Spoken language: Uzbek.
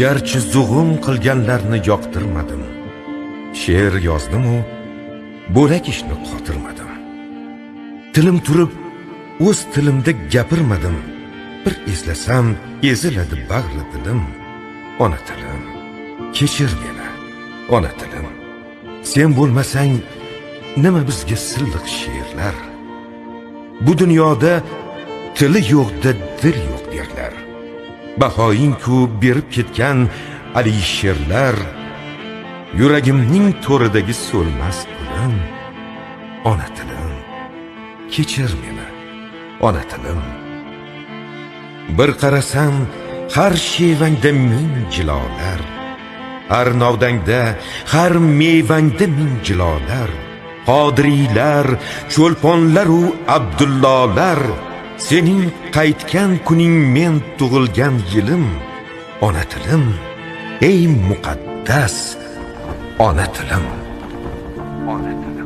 Garchi zug'um qilganlarni yoqtirmadim, she'r yozdim-u bo'lak ishni qotirmadim. Tilim turib o'z tilimda gapirmadim, bir eslasam eziladi bag'ri dilim. Ona tilim, kechir meni, ona tilim. Sen bo'lmasang nima bizga silliq she'rlar? Bu dunyoda tili yo'qda dil yo'q derlar. Bahoying-ku berib ketgan alisherlar, yuragimning to'ridagi so'lmas gulim. Ona tilim, kechir meni, ona tilim. Bir qarasam har shevangda ming jilolar, har novdangda, har mevangda ming jilolar. Qodiriylar, cho'lponlar u Abdullolar, sening qaytgan kuning men tug'ilgan yilim. Ona tilim, ey muqaddas ona tilim. Ona tilim.